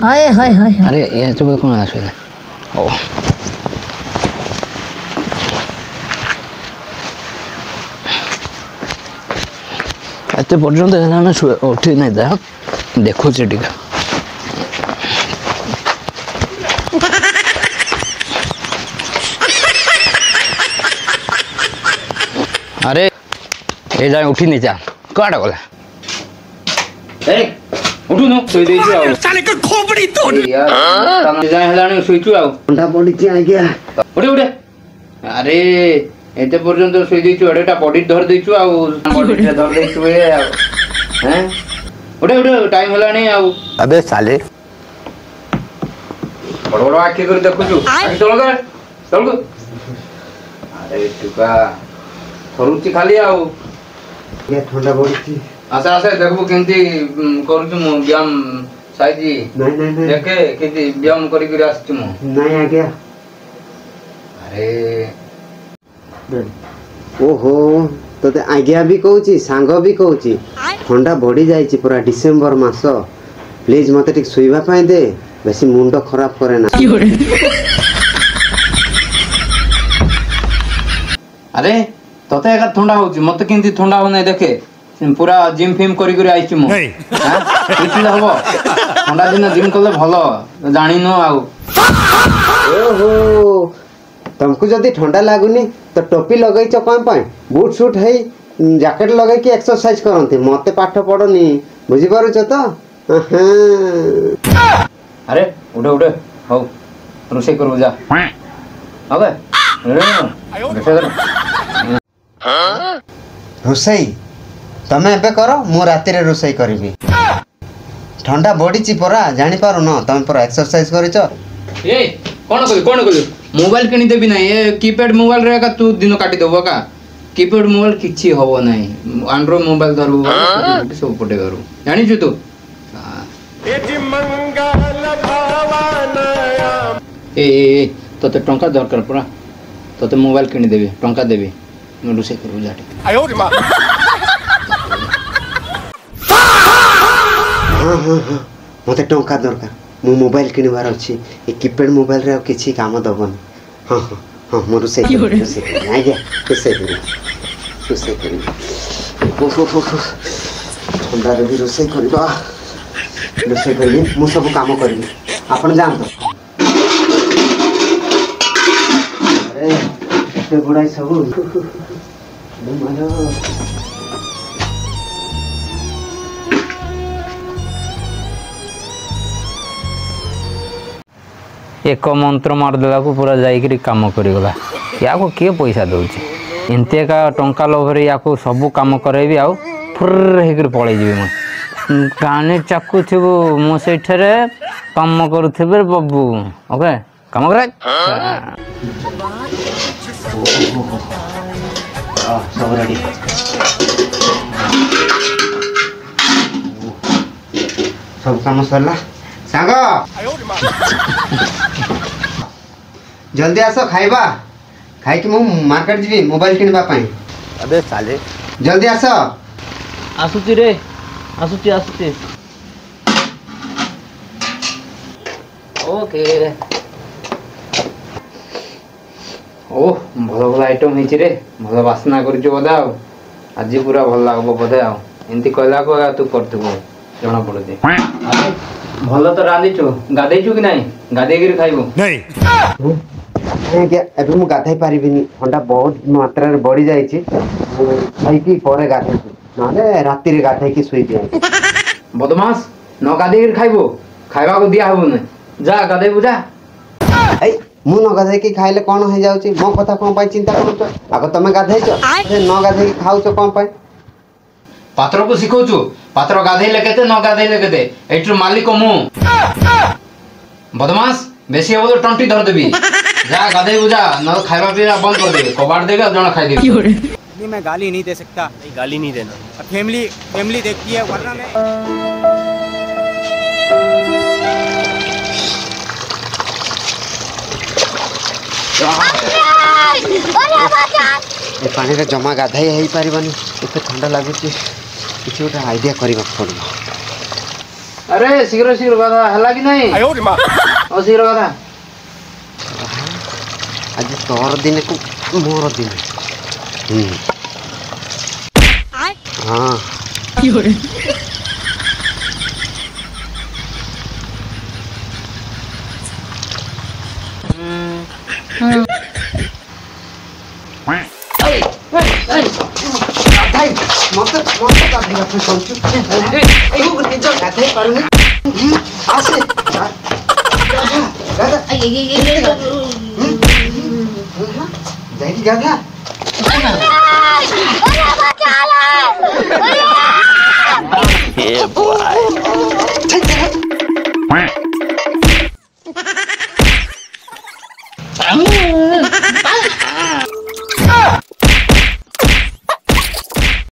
हाय हाय हाय अरे ये तो कौन आसुला ओ एते पर्यंत हेलाने उठी नहीं दा देखो से टिका अरे ए जाए उठी नहीं जा काटा गला ए उठू न सोई देई आ साले का खोपड़ी तोड़ यार तम जाए हेलाने सोईचु आ ठंडा पड़ी छी आ गया उठे उठे अरे एते पर्यंत सोई देइछु अडेटा बॉडी धर देइछु आ बॉडी धर देइछु ए हैं उठे उठे टाइम हेलाने आ अबे साले बड़ बड़ आखी कर देखुछु आखी चल कर चल को अरे टुका थरुची खाली आ ये ठंडा पड़ी आशा आशा देखबो केंती करूछु मु व्यायाम साइजी नहीं देखे केंती व्यायाम करी करी आछु मु नहीं आ गया अरे ओहो तते आज्ञा भी कहूची सांग भी कहूची ठंडा बढ़ी जाइची पूरा डिसेंबर मास प्लीज मते ठीक सुइबा पाए दे बेसी मुंड खराब करे ना अरे तते एका ठंडा होची मते केंती ठंडा हो नै देखे पूरा जिम फिम करी करी आइची मु हां किछि हबो ठंडा दिन जिम करले भलो जानि न आउ ओहो तुमको जदी ठंडा लागुनी तो टोपी लगई छ कोन पाए बूट सूट है जैकेट लगई के एक्सरसाइज करंती मते पाठ पढनी बुझी पारु छ तो अरे उठे उठे हो रोसे करबो जा अबे रोसई तमे एबे करो मु राती रे रोसई करबी ठंडा बॉडी ची परा जानि पारो न तमे पर एक्सरसाइज करी छ ए कोन कली मोबाइल किनी देबी ना ये कीपैड मोबाइल रे का तू दिन काटी देबो का कीपैड मोबाइल किछि हबो नाही एंड्रॉइड मोबाइल धरु सब पटे करू जानि छु तू एजी मंगल भावनाया ए तते टंका दरकार परा तते मोबाइल किनी देबी टंका देबी मु रुसे करू जाटे आयो रे मां मते टंका दरकार मु मोबाइल किनबार अछि ए कीपैड मोबाइल रे किछि काम दबन हां हां हां मु रुसे आ गया रुसे करी ठंडा रे भी रुसे करबा रुसे करी मु सब काम करबी आपण जान तो अरे एते गुडाई सब मारो एक मंत्र मारदेला को पूरा जाइकरी काम करिगला या को के पैसा दउची एनते का टंका लोभरे या को सब काम करेबी आ फुर हेकर पळै जीवी म काने चाकू थिबो मो सेठरे काम करूथिबे बब्बू ओके काम करे सब रेडी सब काम सरला सांग जल्दी आसो खाइबा खाई कि मु मार्केट जीवी मोबाइल किनबा पाई अबे साले जल्दी आसो आसुची रे आसुची ओके ओ भलो भलो आइटम हिची रे भलो वासना करजो बदा आज पूरा भल लागबो बदे आ एंती कहला को तू करथबो जणा पड़ते भल तो रांधिछु गाधैछु कि नाही गाधै गिर खाइबो नहीं क्या अभी मु गाधै पारिबिनी ठंडा बहुत मात्रा रे बढ़ी जाई छी खाई की परे गाधै नाले राती रे गाधै की सोई दिया बदमाश न गाधै गिर खाइबो खाइबा को दिया हबो न जा गाधै बुझा ए मु न गाधै की खाइले कोन हो जाउ छी मो कथा कोन पाई चिंता करू छ आगो तमे गाधै छ न गाधै की खाउ छ कोन पाई पात्र को सिखौछु पात्र गाधैले केते न गाधैले केते एट्र मालिक मु बदमाश बेसी हो तो टंटी धर देबी जा गाधै बुझा न खाइबा पीना बंद कर दे कबाड़ देगा जणा खाइ देबी नहीं मैं गाली नहीं दे सकता नहीं गाली नहीं देना फैमिली देखती है वरना मैं ए पानी रे जमा गाधै हेई पारिबनी एते ठंडा लागुची किछि ओटा आइडिया करबा पड़बो अरे शीघ्र शीघ्र गाधा हला कि नहीं ओ शीघ्र गाधा आज तोर दिन को मोर दिन हाँ मत गाधेगा तू सोचू तू निज गाधे पारुनी आसे गाधा जाइए गाधा Yeah, boy.